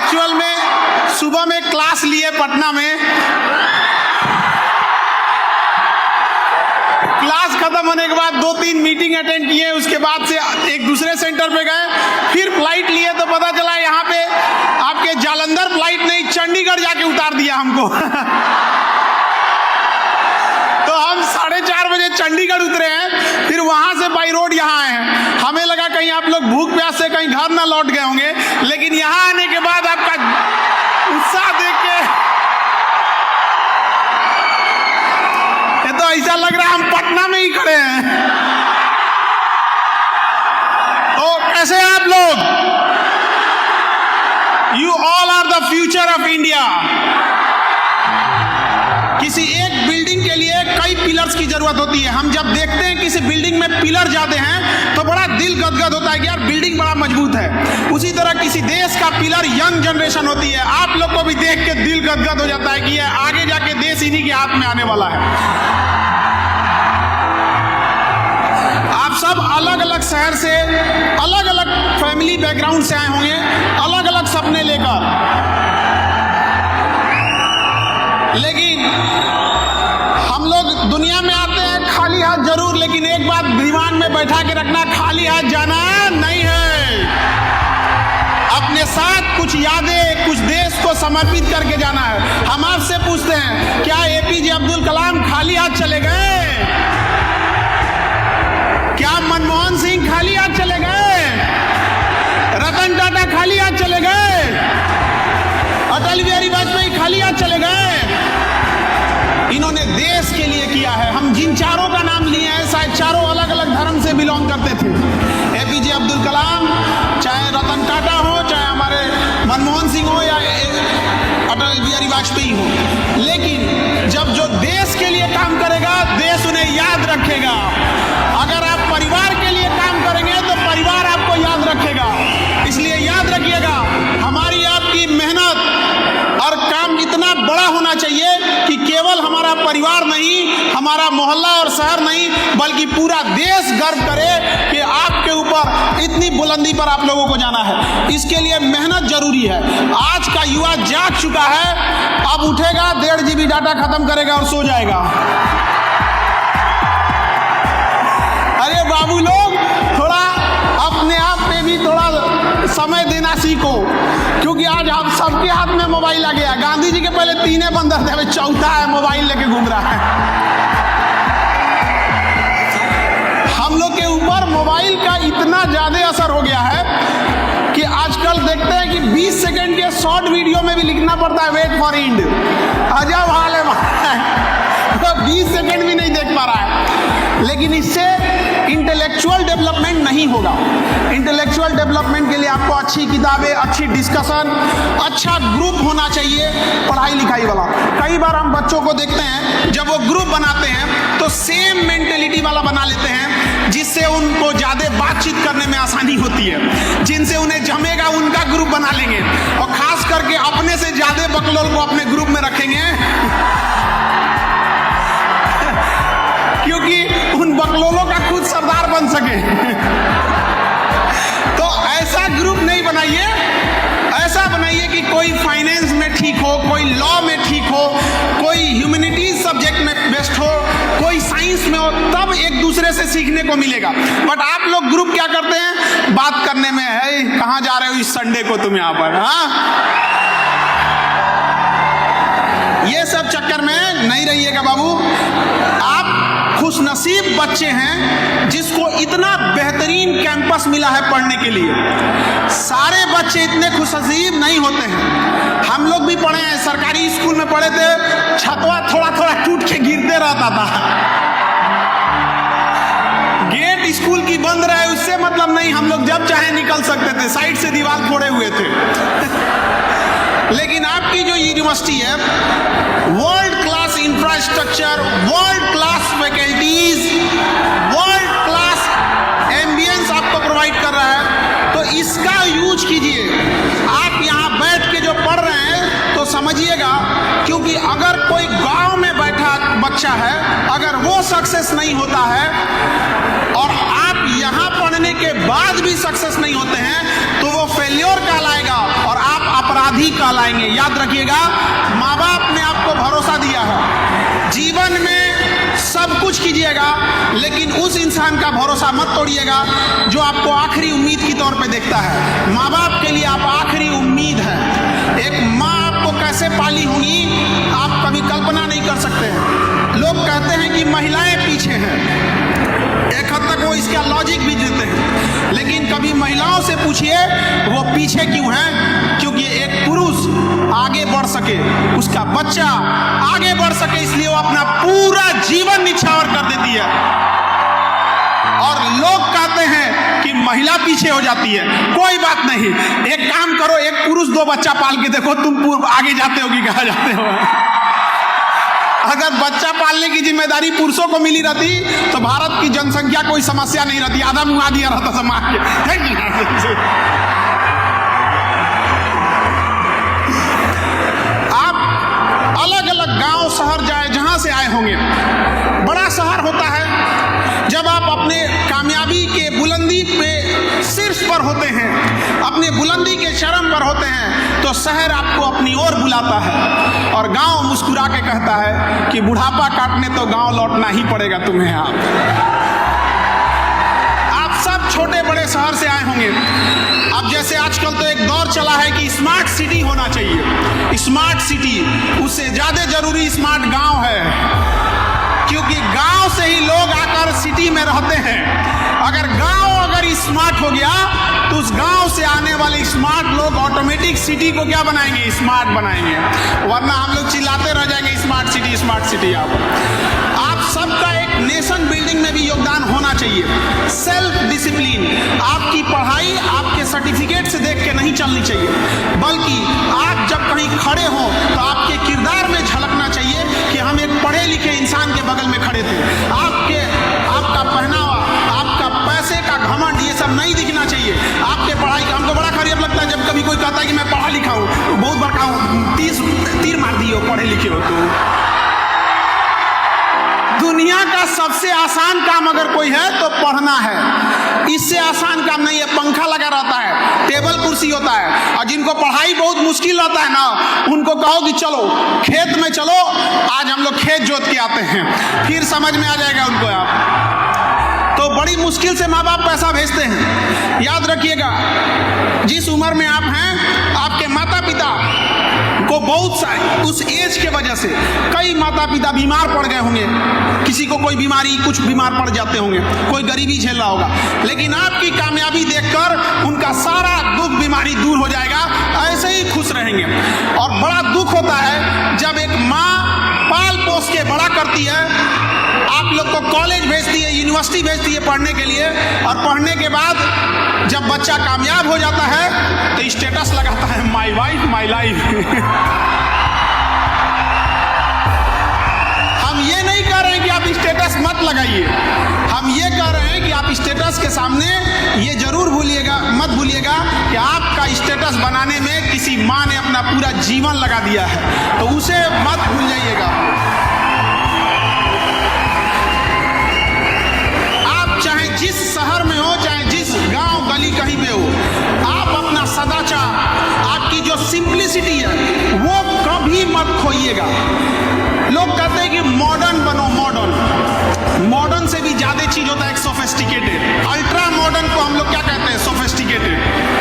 Actual में सुबह में क्लास लिए पटना में, क्लास खत्म होने के बाद 2-3 मीटिंग अटेंड किए, उसके बाद से एक दूसरे सेंटर पे गए, फिर फ्लाइट लिए तो पता चला यहाँ पे आपके जालंधर फ्लाइट नहीं, चंडीगढ़ जाके उतार दिया हमको। तो हम 4:30 बजे चंडीगढ़ उतरे हैं, फिर वहां से बाई रोड यहाँ आए हैं। हमें लगा कहीं आप लोग भूख प्यास से कहीं घर ना लौट गए होंगे, लेकिन यहाँ आने के बाद आपका उत्साह देख के ये तो ऐसा लग रहा है हम पटना में ही खड़े हैं। तो कैसे हैं आप लोग? You all are the future of India. किसी एक बिल्डिंग के लिए कई पिलर्स की जरूरत होती है। हम जब देखते हैं किसी बिल्डिंग में पिलर जाते हैं तो बड़ा दिल गदगद होता है कि यार बिल्डिंग बड़ा मजबूत है। उसी तरह किसी देश का पिलर यंग जनरेशन होती है। आप लोग को भी देख के दिल गदगद हो जाता है कि ये आगे जाके देश इन्हीं के हाथ में आने वाला है। आप सब अलग अलग शहर से, अलग अलग फैमिली बैकग्राउंड से आए होंगे, अलग अलग सपने लेकर, लेकिन हम लोग दुनिया में आते हैं खाली हाथ जरूर, लेकिन एक बात दिमाग में बैठा के रखना, खाली हाथ जाना नहीं है। अपने साथ कुछ यादें, कुछ देश को समर्पित करके जाना है। हम आपसे पूछते हैं, क्या एपीजे अब्दुल कलाम खाली हाथ चले गए? क्या मनमोहन सिंह खाली हाथ चले गए? रतन टाटा खाली हाथ चले गए? अटल बिहारी वाजपेयी खाली हाथ चले गए? इन्होंने देश के लिए किया है। हम जिन चारों का नाम लिए हैं, शायद चारों अलग अलग धर्म से बिलोंग करते थे। एपीजे अब्दुल कलाम, चाहे रतन टाटा हो, चाहे हमारे मनमोहन सिंह हो या अटल बिहारी वाजपेयी हो, लेकिन जब जो देश के लिए काम करेगा, देश उन्हें याद रखेगा। अगर आप परिवार के लिए काम करेंगे तो परिवार आपको याद रखेगा। इसलिए याद रखिएगा, हमारी आपकी मेहनत और काम इतना बड़ा होना चाहिए कि केवल हमारा परिवार नहीं, हमारा मोहल्ला और शहर नहीं, बल्कि पूरा देश गर्व करे कि आपके ऊपर इतनी बुलंदी पर आप लोगों को जाना है। इसके लिए मेहनत जरूरी है। आज का युवा जाग चुका है, अब उठेगा, 1.5 GB डाटा खत्म करेगा और सो जाएगा। अरे बाबू लोग, थोड़ा अपने आप पे भी थोड़ा समय देना सीखो, क्योंकि आज आप सबके हाथ में मोबाइल आ गया। गांधी जी के पहले 3 बंदर थे, अभी चौथा है, मोबाइल लेके घूम रहा है। हम लोग के ऊपर मोबाइल का इतना ज्यादा असर हो गया है कि आजकल देखते हैं कि 20 सेकंड के शॉर्ट वीडियो में भी लिखना पड़ता है वेट फॉर एंड। अजब हाल है तो 20 सेकंड भी नहीं देख पा रहा है। लेकिन इससे इंटेलेक्चुअल डेवलपमेंट नहीं होगा। इंटेलेक्चुअल डेवलपमेंट के लिए आपको अच्छी किताबें, अच्छी डिस्कशन, अच्छा ग्रुप होना चाहिए पढ़ाई लिखाई वाला। कई बार हम बच्चों को देखते हैं, जब वो ग्रुप बनाते हैं तो सेम मेंटेलिटी वाला बना लेते हैं, जिससे उनको ज्यादा बातचीत करने में आसानी होती है। जिनसे उन्हें जमेगा उनका ग्रुप बना लेंगे, और खास करके अपने से ज्यादा बकलोल को अपने ग्रुप में रखेंगे, क्योंकि उन बकलोलों का खुद सरदार बन सके। तो ऐसा ग्रुप नहीं बनाइए, ऐसा बनाइए कि कोई फाइनेंस में ठीक हो, कोई लॉ में ठीक हो, कोई ह्यूमैनिटीज सब्जेक्ट में बेस्ट हो, कोई साइंस में हो, तब एक दूसरे से सीखने को मिलेगा। बट आप लोग ग्रुप क्या करते हैं? बात करने में है, कहाँ जा रहे हो इस संडे को तुम यहाँ पर? हाँ, ये सब चक्कर में नहीं रहिएगा बाबू। आप खुशनसीब बच्चे हैं जिसको इतना बेहतरीन कैंपस मिला है पढ़ने के लिए। सारे बच्चे इतने खुशनसीब नहीं होते हैं। हम लोग भी पढ़े हैं, सरकारी स्कूल में पढ़े थे, छतवा थोड़ा थोड़ा टूट के गिरते रहता था। गेट स्कूल की बंद रहे उससे मतलब नहीं, हम लोग जब चाहे निकल सकते थे, साइड से दीवार फोड़े हुए थे। लेकिन आपकी जो यूनिवर्सिटी है, world class infrastructure, world class faculties, world class ambience आपको प्रोवाइड कर रहा है, तो इसका यूज कीजिए। आप यहाँ बैठ के जो पढ़ रहे हैं तो समझिएगा, क्योंकि अगर कोई गांव में बैठा बच्चा है, अगर वो सक्सेस नहीं होता है और आप यहाँ पढ़ने के बाद भी सक्सेस नहीं होते हैं, तो वो फेल्योर कहलाएगा और आप अपराधी अपराधी कहलाएंगे। याद रखिएगा, माँ बाप ने आपको भरोसा दिया है, जीवन में सब कुछ कीजिएगा, लेकिन उस इंसान का भरोसा मत तोड़िएगा जो आपको आखिरी उम्मीद की तौर पे देखता है। माँ बाप के लिए आप आखिरी उम्मीद है। एक माँ आपको कैसे पाली होंगी आप कभी कल्पना नहीं कर सकते हैं। लोग कहते हैं कि महिलाएं पीछे हैं, एक हद तक वो इसका लॉजिक भी देते हैं, लेकिन कभी महिलाओं से पूछिए वो पीछे क्यों हैं? क्योंकि एक पुरुष आगे बढ़ सके, उसका बच्चा आगे बढ़ सके, इसलिए वो अपना पूरा जीवन निछावर कर देती है। और लोग कहते हैं कि महिला पीछे हो जाती है। कोई बात नहीं, एक काम करो, एक पुरुष 2 बच्चा पाल के देखो, तुम आगे जाते हो कि कहाँ जाते हो। अगर बच्चा पालने की जिम्मेदारी पुरुषों को मिली रहती तो भारत की जनसंख्या कोई समस्या नहीं रहती, आधा मुआ दिया रहता समाज के। आप अलग अलग गांव शहर जाए, जहां से आए होंगे, बड़ा शहर होता है जब आप अपने कामयाबी के बुलंदी पे शीर्ष पर होते हैं, अपने बुलंदी के चरम पर होते हैं, तो शहर आपको अपनी ओर बुलाता है और गांव मुस्कुरा के कहता है कि बुढ़ापा काटने तो गांव लौटना ही पड़ेगा तुम्हें। आप सब छोटे बड़े शहर से आए होंगे। अब जैसे आजकल तो एक दौर चला है कि स्मार्ट सिटी होना चाहिए, स्मार्ट सिटी, उससे ज्यादा जरूरी स्मार्ट गांव है, क्योंकि गांव से ही लोग आकर सिटी में रहते हैं। अगर गांव स्मार्ट हो गया तो उस गांव से आने वाले स्मार्ट लोग ऑटोमेटिक सिटी को क्या बनाएंगे? स्मार्ट बनाएंगे, वरना हम लोग चिल्लाते रह जाएंगे स्मार्ट सिटी स्मार्ट सिटी। आप सबका एक नेशन बिल्डिंग में भी योगदान होना चाहिए। सेल्फ डिसिप्लिन, आपकी पढ़ाई आपके सर्टिफिकेट से देख के नहीं चलनी चाहिए, बल्कि आप जब कहीं खड़े हो तो आपके किरदार में झलकना चाहिए कि हम एक पढ़े लिखे इंसान के बगल में खड़े थे। आपका पहनावा, आपका पैसे का घमंड, ये सब नहीं दिखना चाहिए। आपके पढ़ाई का, हमको बड़ा खराब लगता है जब कभी कोई कहता है कि मैं पढ़ा लिखा हूँ, तो बहुत बड़का हूँ, 30 तीर मार दिए हो, पढ़े लिखे हो। तो दुनिया का सबसे आसान काम अगर कोई है तो पढ़ना है, इससे आसान काम नहीं है। पंखा लगा रहता है, टेबल कुर्सी होता है, और जिनको पढ़ाई बहुत मुश्किल रहता है ना, उनको कहो कि चलो खेत में चलो, आज हम लोग खेत जोत के आते हैं, फिर समझ में आ जाएगा उनको। आप तो बड़ी मुश्किल से माँ बाप पैसा भेजते हैं। याद रखिएगा, जिस उम्र में आप हैं, आपके माता पिता को बहुत सा उस एज के वजह से कई माता पिता बीमार पड़ गए होंगे, किसी को कोई बीमारी, कुछ बीमार पड़ जाते होंगे, कोई गरीबी झेल रहा होगा, लेकिन आपकी कामयाबी देखकर उनका सारा दुख बीमारी दूर हो जाएगा, ऐसे ही खुश रहेंगे। और बड़ा दुख होता है जब एक माँ पाल पोस के बड़ा करती है, आप लोग को कॉलेज भेजती है, यूनिवर्सिटी भेजती है पढ़ने के लिए, और पढ़ने के बाद जब बच्चा कामयाब हो जाता है तो स्टेटस लगाता है, माई वाइफ माई लाइफ। हम ये नहीं कह रहे हैं कि आप स्टेटस मत लगाइए, हम ये कह रहे हैं कि आप स्टेटस के सामने ये जरूर मत भूलिएगा कि आपका स्टेटस बनाने में किसी माँ ने अपना पूरा जीवन लगा दिया है, तो उसे मत भूल जाइएगा। आप चाहे जिस शहर में हो, चाहे जिस गांव गली कहीं पे हो, आप अपना सदाचार, आपकी जो सिंप्लिसिटी है वो कभी मत खोइएगा। लोग कहते हैं कि मॉडर्न बनो, मॉडर्न से भी ज्यादा चीज होता है एक सोफिस्टिकेटेड। अल्ट्रा मॉडर्न को हम लोग क्या कहते हैं? सोफिस्टिकेटेड,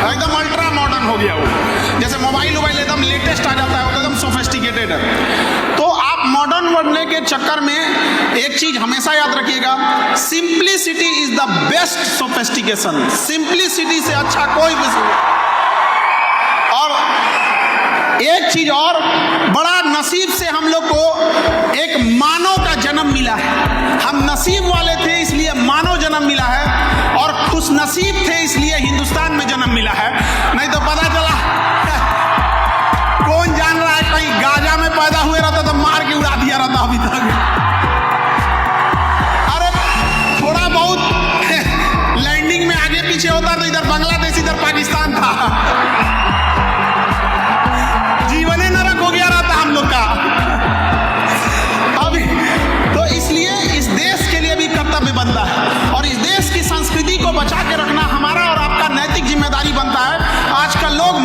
एकदम अल्ट्रा मॉडर्न हो गया वो। जैसे मोबाइल एकदम लेटेस्ट आ जाता है, वो एकदम सोफिस्टिकेटेड है। तो आप मॉडर्न बनने के चक्कर में एक चीज हमेशा याद रखिएगा, simplicity is the best sophistication. Simplicity से अच्छा कोई और एक चीज और, बड़ा नसीब से हम लोग को एक मानव का जन्म मिला है। हम नसीब वाले थे इसलिए मानव जन्म मिला है, और खुश नसीब थे इसलिए हिंदुस्तान में जन्म मिला है। नहीं तो पता चला कौन जान रहा है, कहीं गाजा में पैदा हुए रहता तो मार के उड़ा दिया रहता अभी तक। अरे थोड़ा बहुत लैंडिंग में आगे पीछे होता तो इधर बांग्लादेश इधर पाकिस्तान था, जीवन ही नरक हो गया रहता हम लोग का अभी। तो इसलिए इस देश के लिए भी कर्तव्य बनता है, और इस देश की संस्कृति को बचा के रखना हमारा और आपका नैतिक जिम्मेदारी बनता है। आजकल लोग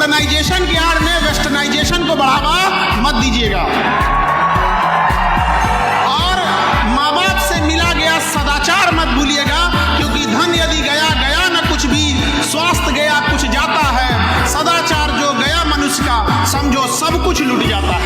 मॉडर्नाइजेशन की आड़ में वेस्टर्नाइजेशन को बढ़ावा मत दीजिएगा। और माँ बाप से मिला गया सदाचार मत भूलिएगा, क्योंकि धन यदि गया गया न कुछ भी, स्वास्थ्य गया कुछ जाता है, सदाचार जो गया मनुष्य का समझो सब कुछ लुट जाता है।